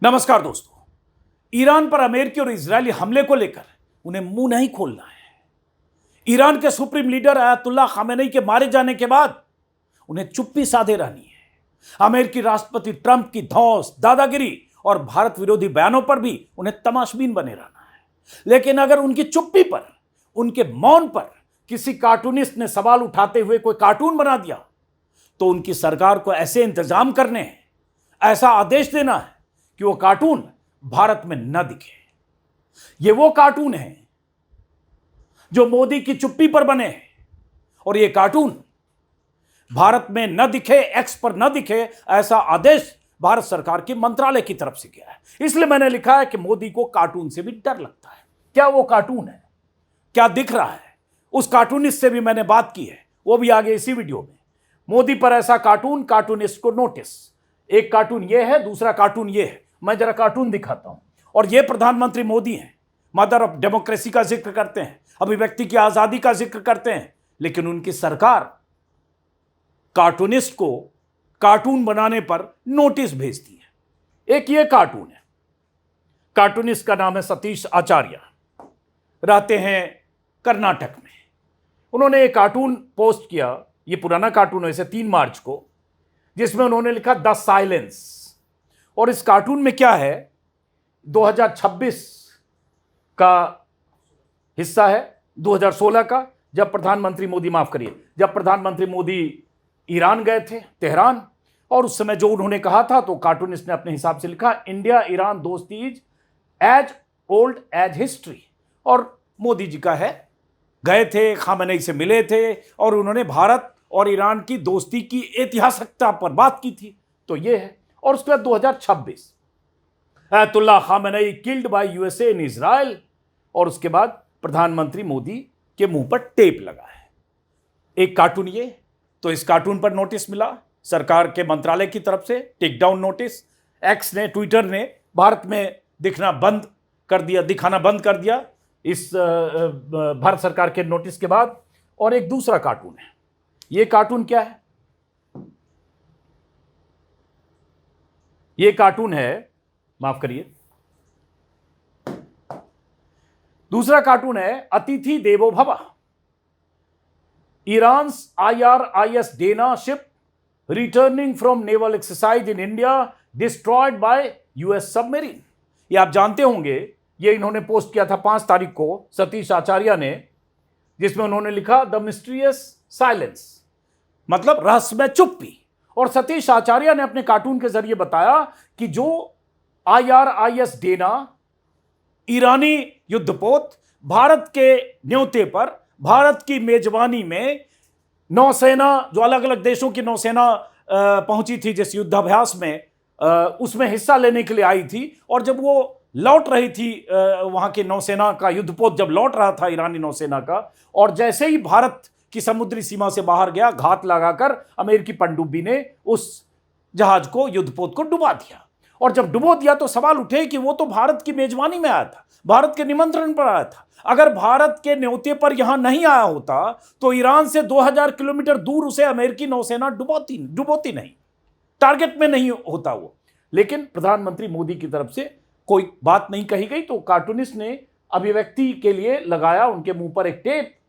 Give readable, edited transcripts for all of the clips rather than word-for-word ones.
नमस्कार दोस्तों। ईरान पर अमेरिकी और इजरायली हमले को लेकर उन्हें मुंह नहीं खोलना है। ईरान के सुप्रीम लीडर अयतुल्ला खामेनी के मारे जाने के बाद उन्हें चुप्पी साधे रहनी है। अमेरिकी राष्ट्रपति ट्रंप की धौंस, दादागिरी और भारत विरोधी बयानों पर भी उन्हें तमाशबीन बने रहना है। लेकिन अगर उनकी चुप्पी पर, उनके मौन पर किसी कार्टूनिस्ट ने सवाल उठाते हुए कोई कार्टून बना दिया तो उनकी सरकार को ऐसे इंतजाम करने हैं, ऐसा आदेश देना है कि वो कार्टून भारत में न दिखे। ये वो कार्टून है जो मोदी की चुप्पी पर बने हैं और ये कार्टून भारत में न दिखे, एक्स पर न दिखे, ऐसा आदेश भारत सरकार के मंत्रालय की तरफ से किया है। इसलिए मैंने लिखा है कि मोदी को कार्टून से भी डर लगता है। क्या वो कार्टून है? क्या दिख रहा है? उस कार्टूनिस्ट से भी मैंने बात की है, वो भी आगे इसी वीडियो में। मोदी पर ऐसा कार्टून, कार्टूनिस्ट को नोटिस। एक कार्टून ये है, दूसरा कार्टून ये है। मैं जरा कार्टून दिखाता हूं। और ये प्रधानमंत्री मोदी हैं, मदर ऑफ डेमोक्रेसी का जिक्र करते हैं, अभिव्यक्ति की आजादी का जिक्र करते हैं, लेकिन उनकी सरकार कार्टूनिस्ट को कार्टून बनाने पर नोटिस भेजती है। एक ये कार्टून है, कार्टूनिस्ट का नाम है सतीश आचार्य, रहते हैं कर्नाटक में। उन्होंने एक कार्टून पोस्ट किया, ये पुराना कार्टून है, इसे 3 मार्च को, जिसमें उन्होंने लिखा द साइलेंस। और इस कार्टून में क्या है, 2026 का हिस्सा है, 2016 का, जब प्रधानमंत्री मोदी, माफ करिए, जब प्रधानमंत्री मोदी ईरान गए थे, तेहरान, और उस समय जो उन्होंने कहा था, तो कार्टूनिस्ट ने अपने हिसाब से लिखा, इंडिया ईरान दोस्ती is as old as history. और मोदी जी का है, गए थे, खामेनी से मिले थे और उन्होंने भारत और ईरान की दोस्ती की ऐतिहासिकता पर बात की थी। तो ये है। और उसके बाद 2026, अयतुल्ला Khamenei killed by USA in Israel. और उसके बाद प्रधानमंत्री मोदी के मुंह पर टेप लगा है। एक कार्टून ये। तो इस कार्टून पर नोटिस मिला सरकार के मंत्रालय की तरफ से, टेक डाउन नोटिस। एक्स ने, ट्विटर ने भारत में दिखाना बंद कर दिया इस भारत सरकार के नोटिस के बाद। और एक दूसरा कार्टून है। ये कार्टून क्या है? ये कार्टून है, माफ करिए, दूसरा कार्टून है अतिथि देवो भव। Iran's IRIS Dena ship returning from naval exercise in India destroyed by US submarine. ये आप जानते होंगे, ये इन्होंने पोस्ट किया था 5 तारीख को, सतीश आचार्य ने, जिसमें उन्होंने लिखा द मिस्टीरियस साइलेंस, मतलब रहस्यमय चुप्पी। और सतीश आचार्य ने अपने कार्टून के जरिए बताया कि जो IRIS डेना ईरानी युद्धपोत भारत के न्योते पर, भारत की मेजबानी में नौसेना, जो अलग अलग देशों की नौसेना पहुंची थी जिस युद्धाभ्यास में, उसमें हिस्सा लेने के लिए आई थी। और जब वो लौट रही थी, वहां की नौसेना का युद्धपोत जब लौट रहा था ईरानी नौसेना का, और जैसे ही भारत की समुद्री सीमा से बाहर गया, घात लगाकर अमेरिकी पनडुब्बी ने उस जहाज को, युद्धपोत को डुबा दिया। और जब डुबो दिया तो सवाल उठे कि वो तो भारत की मेजबानी में आया था, भारत के निमंत्रण पर आया था। अगर भारत के न्योते पर यहां नहीं आया होता तो ईरान से 2000 किलोमीटर दूर उसे अमेरिकी नौसेना डुबोती नहीं, टारगेट में नहीं होता वो। लेकिन प्रधानमंत्री मोदी की तरफ से कोई बात नहीं कही गई, तो कार्टूनिस्ट ने अभिव्यक्ति के लिए लगाया उनके मुंह पर एक टेप,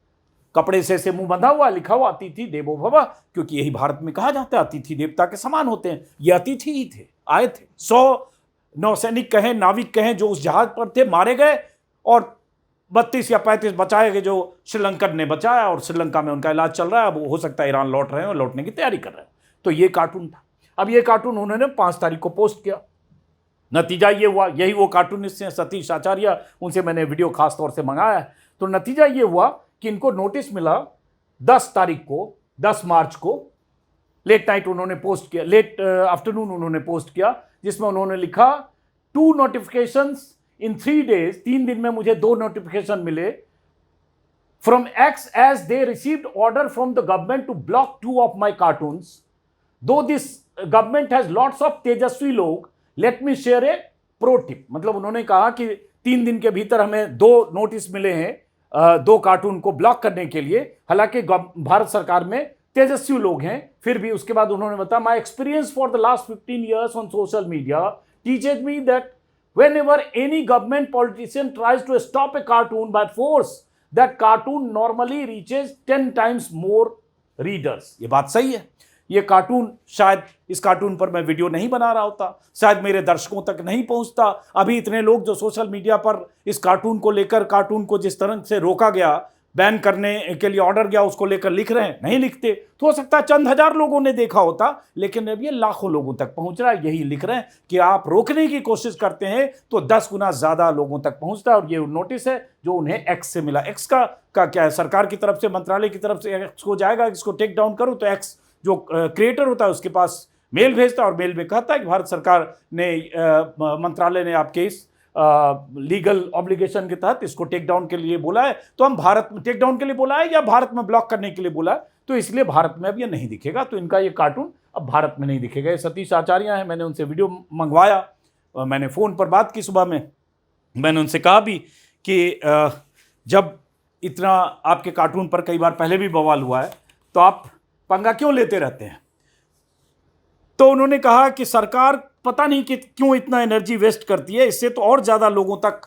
कपड़े से मुंह बंधा हुआ, लिखा हुआ अतिथि देवो भव, क्योंकि यही भारत में कहा जाता है, अतिथि देवता के समान होते हैं। ये अतिथि ही थे, आए थे। 100 नौसैनिक कहें, नाविक कहें, जो उस जहाज पर थे, मारे गए, और 32 या 35 बचाए गए, जो श्रीलंकन ने बचाया, और श्रीलंका में उनका इलाज चल रहा है। अब हो सकता है ईरान लौट रहे हैं और लौटने की तैयारी कर रहे हैं। तो ये कार्टून था। अब ये कार्टून उन्होंने 5 तारीख को पोस्ट किया। नतीजा ये हुआ, यही वो कार्टूनिस्ट हैं सतीश आचार्य, उनसे मैंने वीडियो खास तौर से मंगाया है। तो नतीजा ये हुआ कि इनको नोटिस मिला 10 तारीख को, 10 मार्च को, लेट नाइट उन्होंने पोस्ट किया, लेट आफ्टरनून उन्होंने पोस्ट किया, जिसमें उन्होंने लिखा 2 नोटिफिकेशंस इन 3 days, 3 दिन में मुझे 2 नोटिफिकेशन मिले from X as they received order from the government to block 2 of my cartoons, though this government has lots of तेजस्वी लोग, let me share a pro tip. मतलब उन्होंने कहा कि 3 दिन के भीतर हमें 2 नोटिस मिले हैं 2 कार्टून को ब्लॉक करने के लिए। हालांकि भारत सरकार में तेजस्वी लोग हैं, फिर भी उसके बाद उन्होंने बताया my experience for the last 15 years on social media teaches me that whenever any government politician tries to stop a cartoon by force, that cartoon normally reaches 10 times more readers. ये बात सही है. ये कार्टून, शायद इस cartoon पर मैं video नहीं बना रहा होता, शायद मेरे दर्शकों तक नहीं पहुंचता. अभी इतने लोग जो सोशल मीडिया पर इस कार्टून को लेकर, कार्टून को जिस तरह से रोका गया, बैन करने के लिए ऑर्डर गया, उसको लेकर लिख रहे हैं, नहीं लिखते तो हो सकता है चंद हजार लोगों ने देखा होता, लेकिन अब ये लाखों लोगों तक पहुंच रहा है. यही लिख रहे हैं कि आप रोकने की कोशिश करते हैं तो 10 गुना ज्यादा लोगों तक पहुंचता है. और ये नोटिस है जो उन्हें एक्स से मिला. एक्स का क्या है, सरकार की तरफ से, मंत्रालय की तरफ से एक्स को जाएगा, इसको टेक डाउन करो, तो एक्स जो क्रिएटर होता है उसके पास मेल भेजता है और मेल में कहता है कि भारत सरकार ने, मंत्रालय ने आपके इस लीगल ऑब्लिगेशन के तहत इसको टेक डाउन के लिए बोला है. तो हम भारत में टेक डाउन के लिए बोला है या भारत में ब्लॉक करने के लिए बोला है, तो इसलिए भारत में अब ये नहीं दिखेगा. तो इनका ये कार्टून अब भारत में नहीं दिखेगा. ये सतीश आचार्य हैं, मैंने उनसे वीडियो मंगवाया, मैंने फ़ोन पर बात की सुबह में. मैंने उनसे कहा भी कि जब इतना आपके कार्टून पर कई बार पहले भी बवाल हुआ है तो आप पंगा क्यों लेते रहते हैं. तो उन्होंने कहा कि सरकार पता नहीं कि क्यों इतना एनर्जी वेस्ट करती है, इससे तो और ज़्यादा लोगों तक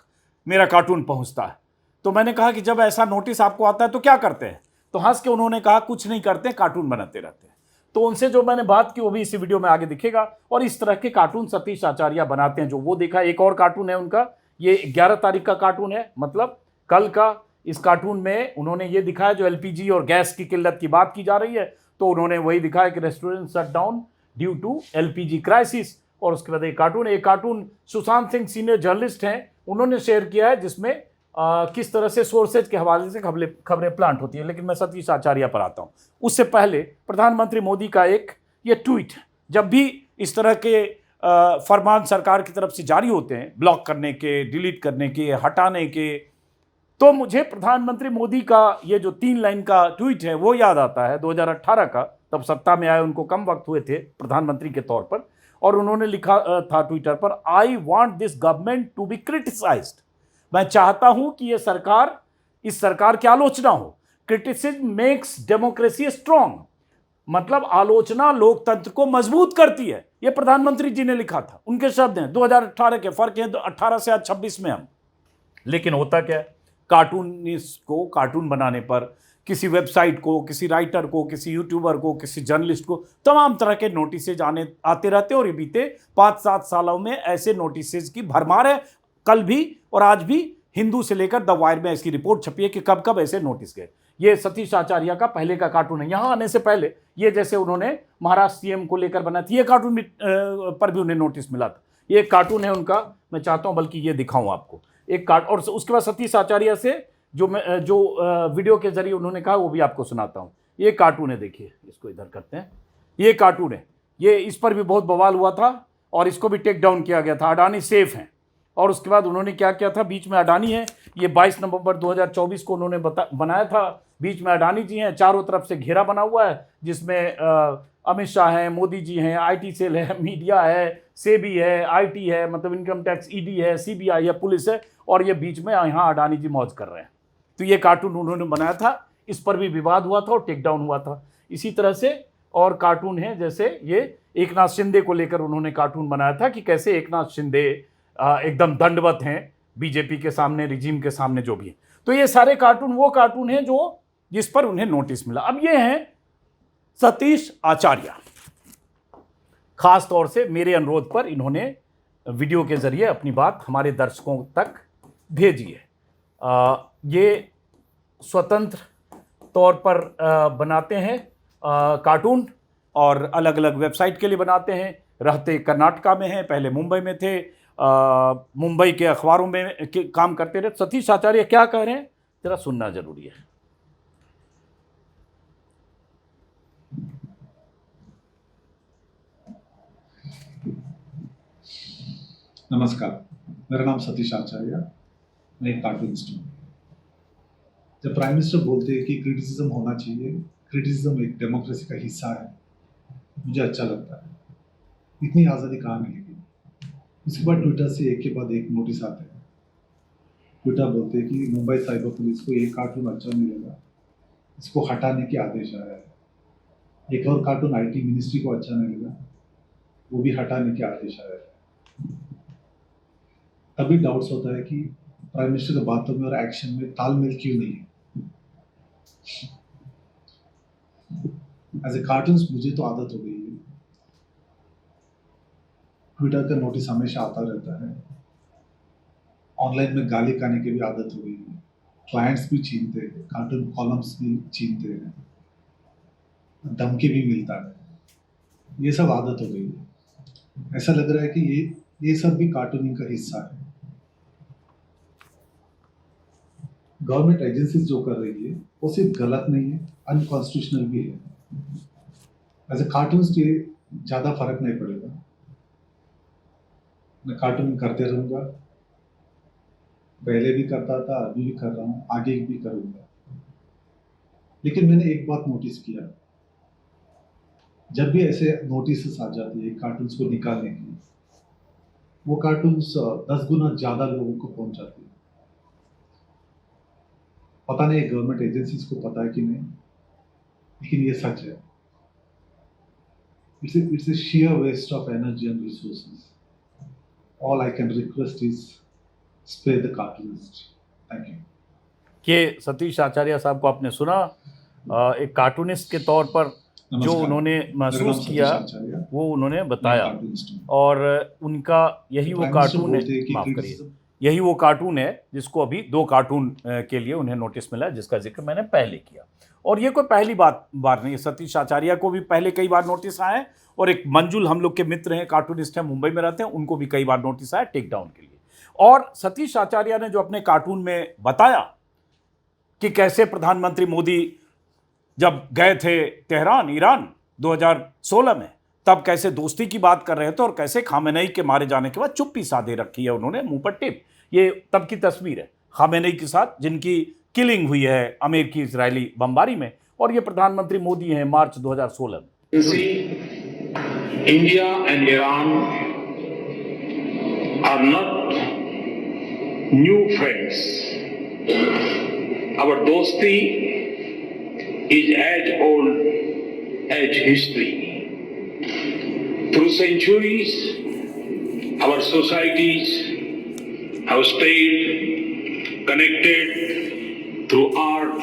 मेरा कार्टून पहुंचता है. तो मैंने कहा कि जब ऐसा नोटिस आपको आता है तो क्या करते हैं. तो हंस के उन्होंने कहा कुछ नहीं करते, कार्टून बनाते रहते हैं. तो उनसे जो मैंने बात की वो भी इसी वीडियो में आगे दिखेगा. और इस तरह के कार्टून सतीश आचार्य बनाते हैं, जो वो देखा. एक और कार्टून है उनका, ये 11 तारीख का कार्टून है, मतलब कल का. इस कार्टून में उन्होंने ये दिखाया, जो एलपीजी और गैस की किल्लत की बात की जा रही है, तो उन्होंने वही दिखाया कि restaurant shut down due to LPG crisis. और उसके बाद एक cartoon Sushant Singh senior journalist हैं, उन्होंने शेयर किया है, जिसमें किस तरह से सोर्सेज के हवाले से खबरें प्लांट होती हैं. लेकिन मैं सतीश आचार्य पर आता हूँ. उससे पहले प्रधानमंत्री मोदी का एक ये ट्वीट, जब भी इस तरह के फरमान सरकार की तरफ से जारी होते हैं, ब्लॉक करने के, डिलीट करने के, हटाने के, तो मुझे प्रधानमंत्री मोदी का ये जो 3 लाइन का ट्वीट है वो याद आता है, 2018 का. तब सत्ता में आए उनको कम वक्त हुए थे प्रधानमंत्री के तौर पर, और उन्होंने लिखा था ट्विटर पर, I want this government to be criticised. मैं चाहता हूं कि ये सरकार, इस सरकार की आलोचना हो. क्रिटिसिज्म मेक्स डेमोक्रेसी स्ट्रांग, मतलब आलोचना लोकतंत्र को मजबूत करती है. ये प्रधानमंत्री जी ने लिखा था, उनके शब्द हैं. 2018 के फर्क है 18 से आज 26 में हम. लेकिन होता क्या है, कार्टूनिस्ट को कार्टून बनाने पर, किसी वेबसाइट को, किसी राइटर को, किसी यूट्यूबर को, किसी जर्नलिस्ट को तमाम तरह के नोटिसेज आते रहते हैं. और ये बीते 5-7 सालों में ऐसे नोटिसेज की भरमार है. कल भी और आज भी हिंदू से लेकर द वायर में इसकी रिपोर्ट छपी है कि कब कब ऐसे नोटिस गए. ये सतीश आचार्य का पहले का कार्टून है. यहाँ आने से पहले ये जैसे उन्होंने महाराष्ट्र सीएम को लेकर बनाया था, ये कार्टून भी पर भी उन्हें नोटिस मिला था. ये एक कार्टून है उनका, मैं चाहता हूँ बल्कि ये दिखाऊँ आपको एक कार्ड. और उसके बाद सतीश आचार्य से जो वीडियो के जरिए उन्होंने कहा वो भी आपको सुनाता हूँ. ये कार्टून है, देखिए, इसको इधर करते हैं. ये कार्टून है, ये इस पर भी बहुत बवाल हुआ था और इसको भी टेक डाउन किया गया था. अडानी सेफ हैं. और उसके बाद उन्होंने क्या किया था, बीच में अडानी है. ये 22 नवंबर 2024 को उन्होंने बनाया था. बीच में अडानी जी हैं, चारों तरफ से घेरा बना हुआ है, जिसमें अमित शाह हैं, मोदी जी हैं, आईटी सेल है, मीडिया है, सेबी है, आईटी है, मतलब इनकम टैक्स, ईडी है, सीबीआई है, पुलिस है, और ये बीच में यहाँ अडानी जी मौज कर रहे हैं. तो ये कार्टून उन्होंने बनाया था, इस पर भी विवाद हुआ था और टेक डाउन हुआ था. इसी तरह से और कार्टून है, जैसे ये एकनाथ शिंदे को लेकर उन्होंने कार्टून बनाया था कि कैसे एकनाथ शिंदे एकदम दंडवत हैं बीजेपी के सामने, रिजीम के सामने, जो भी है. तो ये सारे कार्टून वो कार्टून हैं जो जिस पर उन्हें नोटिस मिला. अब ये हैं सतीश आचार्य. खास तौर से मेरे अनुरोध पर इन्होंने वीडियो के जरिए अपनी बात हमारे दर्शकों तक भेजी है. ये स्वतंत्र तौर पर बनाते हैं कार्टून, और अलग अलग वेबसाइट के लिए बनाते हैं. रहते कर्नाटका में हैं, पहले मुंबई में थे, मुंबई के अखबारों में काम करते रहे. सतीश आचार्य क्या कह रहे हैं जरा सुनना जरूरी है. नमस्कार, मेरा नाम सतीश आचार्य, मैं एक कार्टूनिस्ट हूँ. जब प्राइम मिनिस्टर बोलते हैं कि क्रिटिसिज्म होना चाहिए, क्रिटिसिज्म एक डेमोक्रेसी का हिस्सा है, मुझे अच्छा लगता है. इतनी आज़ादी कहाँ मिलेगी. उसके बाद ट्विटर से एक के बाद एक नोटिस आते हैं. ट्विटर बोलते हैं कि मुंबई साइबर पुलिस को एक कार्टून अच्छा नहीं लगा, इसको हटाने के आदेश आया है. एक और कार्टून आईटी मिनिस्ट्री को अच्छा नहीं लगा, वो भी हटाने के आदेश आया है. तभी डाउट्स होता है कि प्राइम मिनिस्टर की बातों में और एक्शन में तालमेल क्यों नहीं है। एज ए कार्टून्स मुझे तो आदत हो गई है, ट्विटर का नोटिस हमेशा आता रहता है, ऑनलाइन में गाली खाने की भी आदत हो गई है, क्लाइंट्स भी छीनते हैं, कार्टून कॉलम्स भी छीनते हैं, धमकी भी मिलता है, ये सब आदत हो गई है। ऐसा लग रहा है कि ये सब भी कार्टूनिंग का हिस्सा है। गवर्नमेंट एजेंसीज जो कर रही है वो सिर्फ गलत नहीं है, अनकॉन्स्टिट्यूशनल भी है। एज ए कार्टून्स ये ज्यादा फर्क नहीं पड़ेगा, मैं कार्टून करते रहूंगा, पहले भी करता था, अभी भी कर रहा हूँ, आगे भी करूंगा। लेकिन मैंने एक बात नोटिस किया, जब भी ऐसे नोटिस आ जाती है कार्टून्स को निकालने की, वो कार्टून्स 10 गुना ज्यादा लोगों को पहुंच जाती है। पता नहीं गवर्नमेंट एजेंसीज को पता है कि नहीं, लेकिन ये सच है। It's a sheer waste of energy and resources. All I can request is spare the cartoonist. Thank you. कि सतीश आचार्य साहब को आपने सुना, एक कार्टूनिस्ट के तौर पर जो नमस्कार। उन्होंने मेरा महसूस नाम सतीश किया आचार्य, वो उन्होंने मैं बताया, कार्टूनिस्ट हूँ। और उनका यही वो प्राइम मिनिस्टर कार्टून है, बोलते हैं कि माफ करिए, criticism- यही वो कार्टून है जिसको अभी 2 कार्टून के लिए उन्हें नोटिस मिला, जिसका जिक्र मैंने पहले किया। और ये कोई पहली बार नहीं है, सतीश आचार्य को भी पहले कई बार नोटिस आए, और एक मंजुल हम लोग के मित्र हैं, कार्टूनिस्ट हैं, मुंबई में रहते हैं, उनको भी कई बार नोटिस आया टेक डाउन के लिए। और सतीश आचार्य ने जो अपने कार्टून में बताया कि कैसे प्रधानमंत्री मोदी जब गए थे तेहरान, ईरान 2016 में, तब कैसे दोस्ती की बात कर रहे थे, और कैसे खामेनेई के मारे जाने के बाद चुप्पी साधे रखी है उन्होंने, मुंह पर टिप। ये तब की तस्वीर है खामेनेई के साथ, जिनकी किलिंग हुई है अमेरिकी इजरायली बमबारी में, और ये प्रधानमंत्री मोदी हैं मार्च 2016 में। You see, India and Iran are not new friends. Our dosti is as old as history. Through centuries, our societies have stayed connected through art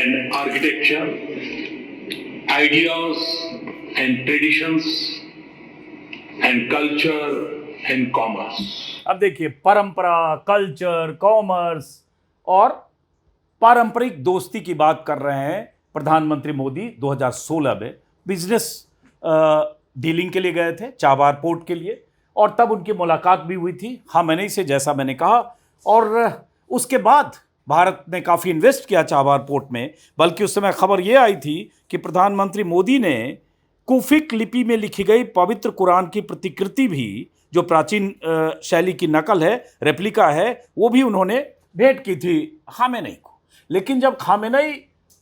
and architecture, ideas and traditions, and culture and commerce. अब देखिए, परंपरा, culture, commerce और पारंपरिक दोस्ती की बात कर रहे हैं प्रधानमंत्री मोदी। 2016 में बिजनेस डीलिंग के लिए गए थे, चाबार पोर्ट के लिए, और तब उनकी मुलाकात भी हुई थी खामेनेई से, जैसा मैंने कहा। और उसके बाद भारत ने काफ़ी इन्वेस्ट किया चाबार पोर्ट में, बल्कि उस समय खबर ये आई थी कि प्रधानमंत्री मोदी ने कुफिक लिपि में लिखी गई पवित्र कुरान की प्रतिकृति भी, जो प्राचीन शैली की नकल है, रेप्लिका है, वो भी उन्होंने भेंट की थी खामेनेई को। लेकिन जब खामेनेई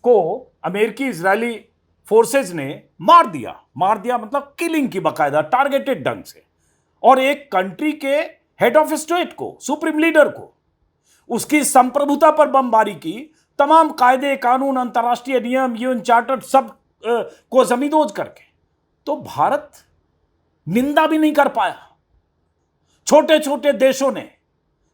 को अमेरिकी इजरायली फोर्सेज ने मार दिया मतलब किलिंग की, बाकायदा टारगेटेड ढंग से, और एक कंट्री के हेड ऑफ स्टेट को, सुप्रीम लीडर को, उसकी संप्रभुता पर बमबारी की, तमाम कायदे कानून, अंतर्राष्ट्रीय नियम, यूएन चार्टर सब को जमींदोज करके, तो भारत निंदा भी नहीं कर पाया। छोटे छोटे देशों ने,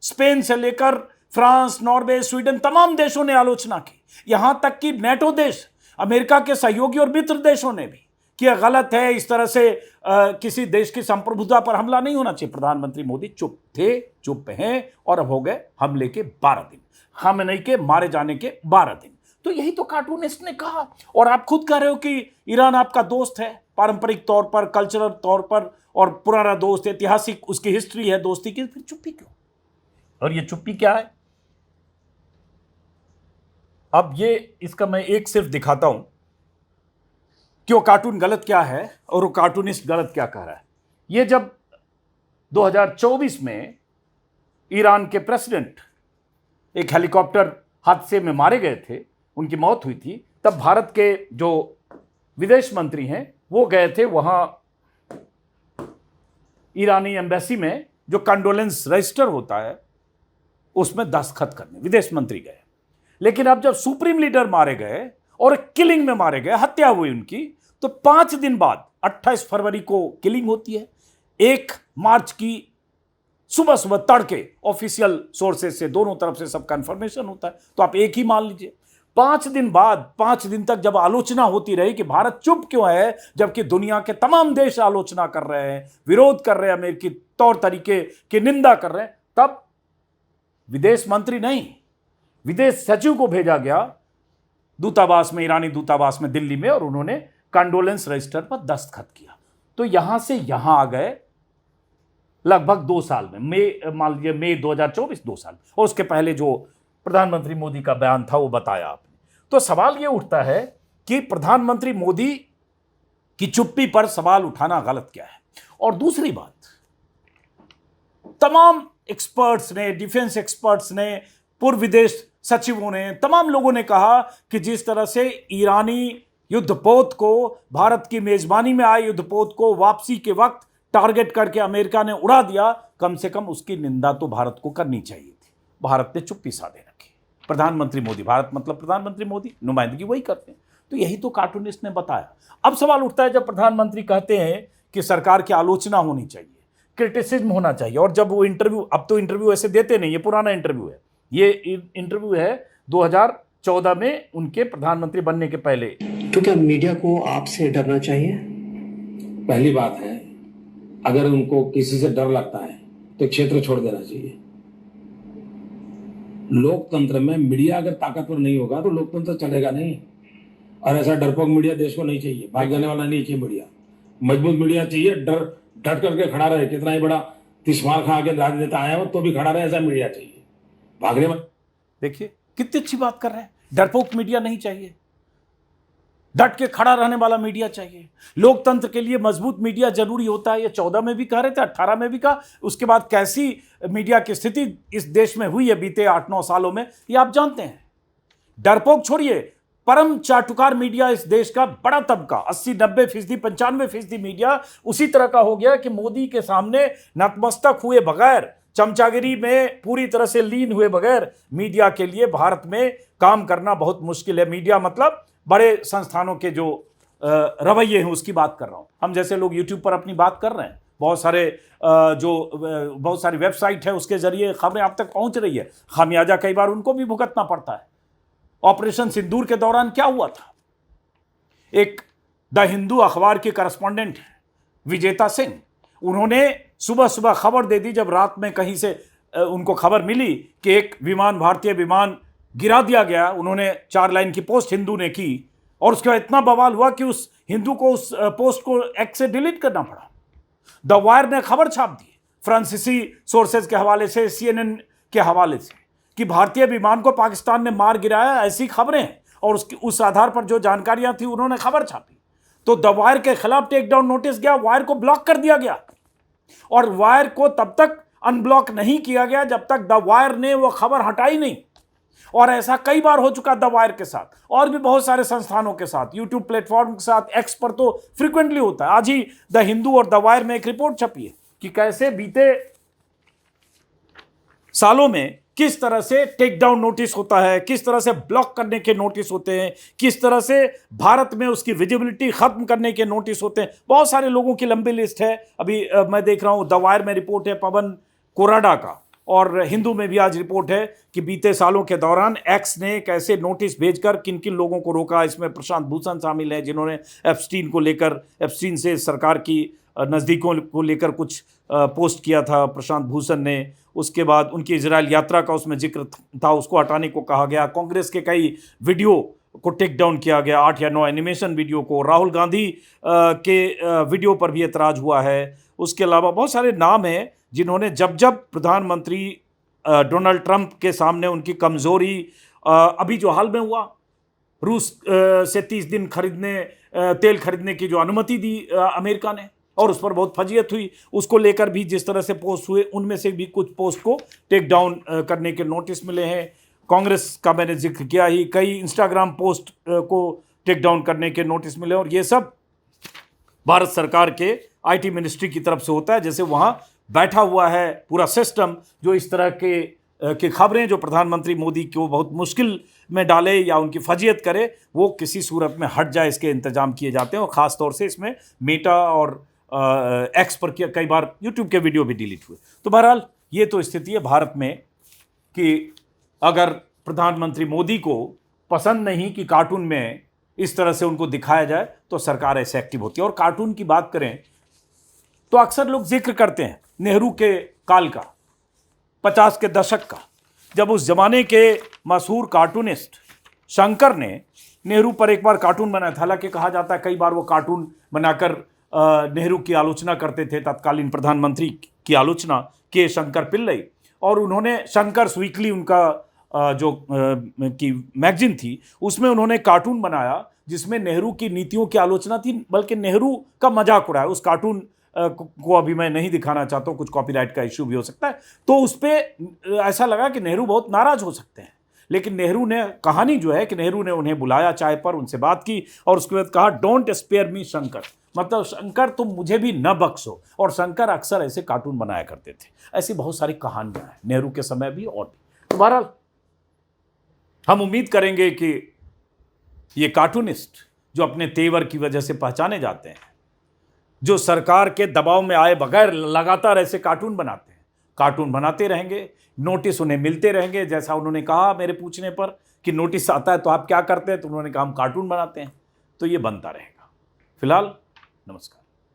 स्पेन से लेकर फ्रांस, नॉर्वे, स्वीडन, तमाम देशों ने आलोचना की, यहां तक कि नेटो देश, अमेरिका के सहयोगी और मित्र देशों ने भी, कि यह गलत है, इस तरह से किसी देश की संप्रभुता पर हमला नहीं होना चाहिए। प्रधानमंत्री मोदी चुप थे, चुप हैं, और अब हो गए हमले के 12 दिन, खामेनेई के मारे जाने के 12 दिन। तो यही तो कार्टूनिस्ट ने कहा, और आप खुद कह रहे हो कि ईरान आपका दोस्त है, पारंपरिक तौर पर, कल्चरल तौर पर, और पुराना दोस्त, ऐतिहासिक उसकी हिस्ट्री है दोस्ती की, फिर चुप्पी क्यों? और ये चुप्पी क्या है? अब ये इसका मैं एक सिर्फ दिखाता हूं कि वो कार्टून गलत क्या है और वो कार्टूनिस्ट गलत क्या कह रहा है। ये जब 2024 में ईरान के प्रेसिडेंट एक हेलीकॉप्टर हादसे में मारे गए थे, उनकी मौत हुई थी, तब भारत के जो विदेश मंत्री हैं वो गए थे वहां ईरानी एम्बेसी में, जो कंडोलेंस रजिस्टर होता है उसमें दस्तखत करने विदेश मंत्री गए। लेकिन अब जब सुप्रीम लीडर मारे गए और किलिंग में मारे गए, हत्या हुई उनकी, तो 5 दिन बाद 28 फरवरी को किलिंग होती है, 1 मार्च की सुबह सुबह तड़के ऑफिशियल सोर्सेज से दोनों तरफ से सबका इंफॉर्मेशन होता है, तो आप एक ही मान लीजिए। 5 दिन बाद, 5 दिन तक जब आलोचना होती रही कि भारत चुप क्यों है, जबकि दुनिया के तमाम देश आलोचना कर रहे हैं, विरोध कर रहे हैं, अमेरिकी तौर तरीके की निंदा कर रहे हैं, तब विदेश मंत्री नहीं, विदेश सचिव को भेजा गया दूतावास में, ईरानी दूतावास में दिल्ली में, और उन्होंने कंडोलेंस रजिस्टर पर दस्तखत किया। तो यहां से यहां आ गए लगभग 2 साल में, मान लीजिए मई 2024, 2 साल, और उसके पहले जो प्रधानमंत्री मोदी का बयान था वो बताया आपने। तो सवाल ये उठता है कि प्रधानमंत्री मोदी की चुप्पी पर सवाल उठाना गलत क्या है। और दूसरी बात, तमाम एक्सपर्ट्स ने, डिफेंस एक्सपर्ट्स ने, पूर्व विदेश सचिवों ने, तमाम लोगों ने कहा कि जिस तरह से ईरानी युद्धपोत को, भारत की मेजबानी में आए युद्धपोत को वापसी के वक्त टारगेट करके अमेरिका ने उड़ा दिया, कम से कम उसकी निंदा तो भारत को करनी चाहिए थी। भारत ने चुप्पी साधे रखी। प्रधानमंत्री मोदी, भारत मतलब प्रधानमंत्री मोदी, नुमाइंदगी वही करते हैं। तो यही तो कार्टूनिस्ट ने बताया। अब सवाल उठता है, जब प्रधानमंत्री कहते हैं कि सरकार की आलोचना होनी चाहिए, क्रिटिसिज्म होना चाहिए, और जब वो इंटरव्यू, अब तो इंटरव्यू ऐसे देते नहीं, ये पुराना इंटरव्यू है, ये इंटरव्यू है 2014 में उनके प्रधानमंत्री बनने के पहले। तो क्या मीडिया को आपसे डरना चाहिए? पहली बात है, अगर उनको किसी से डर लगता है तो क्षेत्र छोड़ देना चाहिए। लोकतंत्र में मीडिया अगर ताकतवर नहीं होगा तो लोकतंत्र चलेगा नहीं, और ऐसा डरपोक मीडिया देश को नहीं चाहिए, भाग जाने वाला नहीं चाहिए मीडिया। मजबूत मीडिया चाहिए, डट करके खड़ा रहे, कितना ही बड़ा तिस्मार खा के राजनेता आया हो तो भी खड़ा रहे, ऐसा मीडिया चाहिए। भागने में देखिए कितनी अच्छी बात कर रहे हैं, डरपोक मीडिया नहीं चाहिए, डट के खड़ा रहने वाला मीडिया चाहिए। लोकतंत्र के लिए मजबूत मीडिया जरूरी होता है, ये 14 में भी कह रहे थे, 18 में भी कहा। उसके बाद कैसी मीडिया की स्थिति इस देश में हुई है बीते 8-9 सालों में, ये आप जानते हैं। डरपोक छोड़िए, परम चाटुकार मीडिया इस देश का बड़ा तबका, 80-90%, 95% मीडिया उसी तरह का हो गया कि मोदी के सामने नतमस्तक हुए बगैर, चमचागिरी में पूरी तरह से लीन हुए बगैर मीडिया के लिए भारत में काम करना बहुत मुश्किल है। मीडिया मतलब बड़े संस्थानों के जो रवैये हैं उसकी बात कर रहा हूं। हम जैसे लोग यूट्यूब पर अपनी बात कर रहे हैं, बहुत सारी वेबसाइट है, उसके जरिए खबरें आप तक पहुंच रही है, खामियाजा कई बार उनको भी भुगतना पड़ता है। ऑपरेशन सिंदूर के दौरान क्या हुआ था, एक द हिंदू अखबार के करस्पॉन्डेंट विजेता सिंह, उन्होंने सुबह सुबह खबर दे दी, जब रात में कहीं से उनको खबर मिली कि एक विमान, भारतीय विमान गिरा दिया गया। उन्होंने 4 लाइन की पोस्ट हिंदू ने की, और उसके बाद इतना बवाल हुआ कि उस हिंदू को उस पोस्ट को एक्स से डिलीट करना पड़ा। द वायर ने खबर छाप दी फ्रांसीसी सोर्सेज के हवाले से, CNN के हवाले से, कि भारतीय विमान को पाकिस्तान ने मार गिराया, ऐसी खबरें हैं, और उस आधार पर जो जानकारियां थी उन्होंने खबर छापी। तो द वायर के खिलाफ टेक डाउन नोटिस गया, वायर को ब्लॉक कर दिया गया, और वायर को तब तक अनब्लॉक नहीं किया गया जब तक द वायर ने वो खबर हटाई नहीं। और ऐसा कई बार हो चुका द वायर के साथ, और भी बहुत सारे संस्थानों के साथ, यूट्यूब प्लेटफॉर्म के साथ, एक्स पर तो फ्रीक्वेंटली होता है। आज ही द हिंदू और द वायर में एक रिपोर्ट छपी है कि कैसे बीते सालों में किस तरह से टेक डाउन नोटिस होता है, किस तरह से ब्लॉक करने के नोटिस होते हैं, किस तरह से भारत में उसकी विजिबिलिटी खत्म करने के नोटिस होते हैं। बहुत सारे लोगों की लंबी लिस्ट है। अभी मैं देख रहा हूं द वायर में रिपोर्ट है पवन कोराडा का, और हिंदू में भी आज रिपोर्ट है कि बीते सालों के दौरान एक्स ने कैसे नोटिस भेजकर किन किन लोगों को रोका। इसमें प्रशांत भूषण शामिल है, जिन्होंने एप्स्टीन से सरकार की नज़दीकों को लेकर कुछ पोस्ट किया था प्रशांत भूषण ने। उसके बाद उनकी इजराइल यात्रा का उसमें जिक्र था, उसको हटाने को कहा गया। कांग्रेस के कई वीडियो को टेक डाउन किया गया, 8 या 9 एनिमेशन वीडियो को। राहुल गांधी के वीडियो पर भी एतराज हुआ है। उसके अलावा बहुत सारे नाम हैं जिन्होंने जब प्रधानमंत्री डोनाल्ड ट्रंप के सामने उनकी कमज़ोरी, अभी जो हाल में हुआ रूस से 30 दिन तेल खरीदने की जो अनुमति दी अमेरिका ने, और उस पर बहुत फजीयत हुई, उसको लेकर भी जिस तरह से पोस्ट हुए, उनमें से भी कुछ पोस्ट को टेक डाउन करने के नोटिस मिले हैं। कांग्रेस का मैंने जिक्र किया ही, कई इंस्टाग्राम पोस्ट को टेक डाउन करने के नोटिस मिले, और ये सब भारत सरकार के IT मिनिस्ट्री की तरफ से होता है। जैसे वहाँ बैठा हुआ है पूरा सिस्टम जो इस तरह के खबरें जो प्रधानमंत्री मोदी को बहुत मुश्किल में डाले या उनकी फजीयत करे, वो किसी सूरत में हट जाए, इसके इंतजाम किए जाते हैं। और ख़ास तौर से इसमें मेटा और एक्स पर कई बार यूट्यूब के वीडियो भी डिलीट हुए। तो बहरहाल ये तो स्थिति है भारत में कि अगर प्रधानमंत्री मोदी को पसंद नहीं कि कार्टून में इस तरह से उनको दिखाया जाए तो सरकार ऐसे एक्टिव होती है। और कार्टून की बात करें तो अक्सर लोग जिक्र करते हैं नेहरू के काल का, 50 के दशक का, जब उस जमाने के मशहूर कार्टूनिस्ट शंकर ने नेहरू पर एक बार कार्टून बनाया था। हालांकि कहा जाता है कई बार वो कार्टून बनाकर नेहरू की आलोचना करते थे, तत्कालीन प्रधानमंत्री की आलोचना के शंकर पिल्लई, और उन्होंने शंकर्स वीकली उनका जो की मैगजीन थी उसमें उन्होंने कार्टून बनाया जिसमें नेहरू की नीतियों की आलोचना थी, बल्कि नेहरू का मजाक उड़ाया। उस कार्टून को अभी मैं नहीं दिखाना चाहता हूँ, कुछ कॉपीराइट का इश्यू भी हो सकता है। तो उस पर ऐसा लगा कि नेहरू बहुत नाराज हो सकते हैं, लेकिन नेहरू ने, कहानी जो है कि नेहरू ने उन्हें बुलाया चाय पर, उनसे बात की और उसके बाद कहा डोंट स्पेयर मी शंकर, मतलब शंकर तुम मुझे भी न बख्शो। और शंकर अक्सर ऐसे कार्टून बनाया करते थे। ऐसी बहुत सारी कहानियां हैं नेहरू के समय भी और भी। तो बहरहाल हम उम्मीद करेंगे कि ये कार्टूनिस्ट जो अपने तेवर की वजह से पहचाने जाते हैं, जो सरकार के दबाव में आए बगैर लगातार ऐसे कार्टून बनाते हैं, कार्टून बनाते रहेंगे, नोटिस उन्हें मिलते रहेंगे। जैसा उन्होंने कहा मेरे पूछने पर कि नोटिस आता है तो आप क्या करते हैं, तो उन्होंने कहा हम कार्टून बनाते हैं। तो ये बनता रहेगा। फिलहाल नमस्कार।